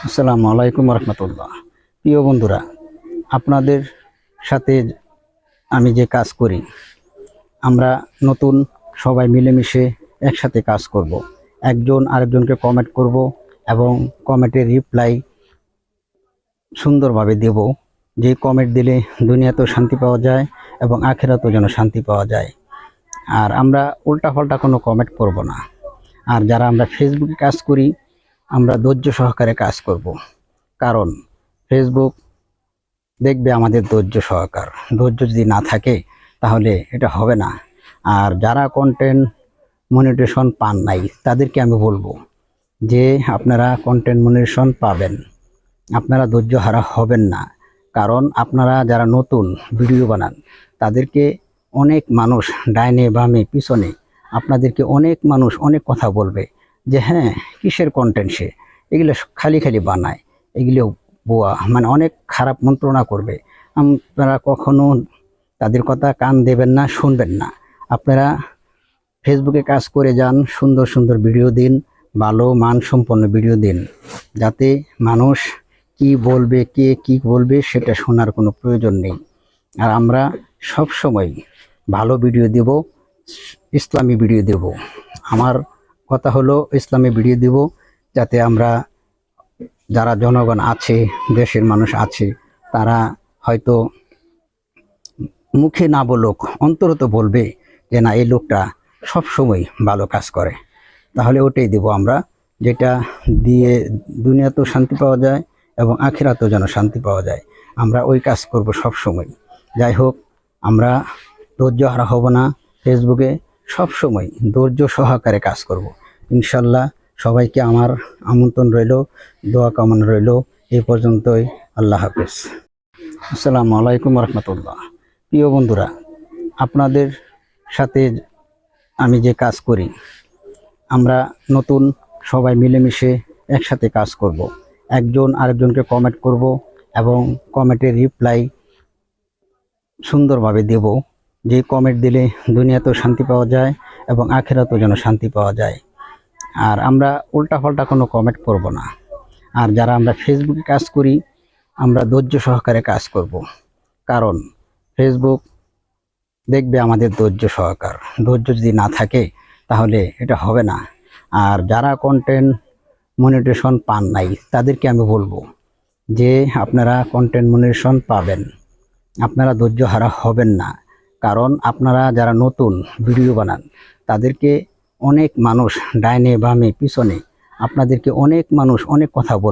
আসসালামু আলাইকুম রহমতুল্লাহ। প্রিয় বন্ধুরা, আপনাদের সাথে আমি যে কাজ করি, আমরা নতুন সবাই মিলেমিশে একসাথে কাজ করব। একজন আরেকজনকে কমেন্ট করব এবং কমেন্টের রিপ্লাই সুন্দরভাবে দেব। যে কমেন্ট দিলে দুনিয়াতেও শান্তি পাওয়া যায় এবং আখিরাতেও যেন শান্তি পাওয়া যায়। আর আমরা উল্টাপাল্টা কোনো কমেন্ট করব না। আর যারা আমরা ফেসবুকে কাজ করি, আমরা ধৈর্য সহকারে কাজ করব। কারণ ফেসবুক দেখবে আমাদের ধৈর্য সহকার। ধৈর্য যদি না থাকে তাহলে এটা হবে না। আর যারা কন্টেন্ট মনিটেশন পান নাই তাদেরকে আমি বলবো যে আপনারা কন্টেন্ট মনিটেশন পাবেন, আপনারা ধৈর্য হারা হবেন না। কারণ আপনারা যারা নতুন ভিডিও বানান তাদেরকে অনেক মানুষ ডাইনে বামে পিছনে আপনাদেরকে অনেক মানুষ অনেক কথা বলবে যে হ্যাঁ, কিসের কন্টেন্ট সে, এগুলো খালি খালি বানায়, এগুলো বোয়া, মানে অনেক খারাপ মন্ত্রণা করবে। আপনারা কখনো তাদের কথা কান দেবেন না, শুনবেন না। আপনারা ফেসবুকে কাজ করে যান, সুন্দর সুন্দর ভিডিও দিন, ভালো মানসম্পন্ন ভিডিও দিন, যাতে মানুষ কি বলবে, কে কি বলবে সেটা শোনার কোনো প্রয়োজন নেই। আর আমরা সব সময় ভালো ভিডিও দেব, ইসলামী ভিডিও দেব। আমার কথা হলো ইসলামী ভিডিও দেব, যাতে আমরা যারা জনগণ আছে, দেশের মানুষ আছে, তারা হয়তো মুখে না বলুক অন্তরে তো বলবে যে না, এই লোকটা সবসময় ভালো কাজ করে। তাহলে ওটাই দেব আমরা, যেটা দিয়ে দুনিয়াতেও শান্তি পাওয়া যায় এবং আখিরাতেও যেন শান্তি পাওয়া যায়। আমরা ওই কাজ করব সব সময়। যাই হোক, আমরা ধৈর্য হারা হব না। ফেসবুকে সব সময় ধৈর্য সহকারে কাজ করব ইনশাল্লাহ। সবাইকে আমার আমন্ত্রণ রইল, দোয়া কামনা রইল। এই পর্যন্তই। আল্লাহ হাফেজ। আসসালামু আলাইকুম রহমতুল্লাহ। প্রিয় বন্ধুরা, আপনাদের সাথে আমি যে কাজ করি, আমরা নতুন সবাই মিলেমিশে একসাথে কাজ করব। একজন আরেকজনকে কমেন্ট করব এবং কমেন্টের রিপ্লাই সুন্দরভাবে দেব। যে কমেন্ট দিলে দুনিয়াতেও শান্তি পাওয়া যায় এবং আখিরাতেও যেন শান্তি পাওয়া যায়। আর আমরা উল্টাপাল্টা কোনো কমেন্ট করব না। আর যারা আমরা ফেসবুকে কাজ করি, আমরা ধৈর্য সহকারে কাজ করব। কারণ ফেসবুক দেখবে আমাদের ধৈর্য সহকার। ধৈর্য যদি না থাকে তাহলে এটা হবে না। আর যারা কন্টেন্ট মনিটেশন পান নাই তাদেরকে আমি বলবো যে আপনারা কন্টেন্ট মনিটেশন পাবেন, আপনারা ধৈর্য হারা হবেন না। কারণ আপনারা যারা নতুন ভিডিও বানান তাদেরকে অনেক মানুষ ডাইনে বামে পিছনে আপনাদেরকে অনেক মানুষ অনেক কথা বলবে।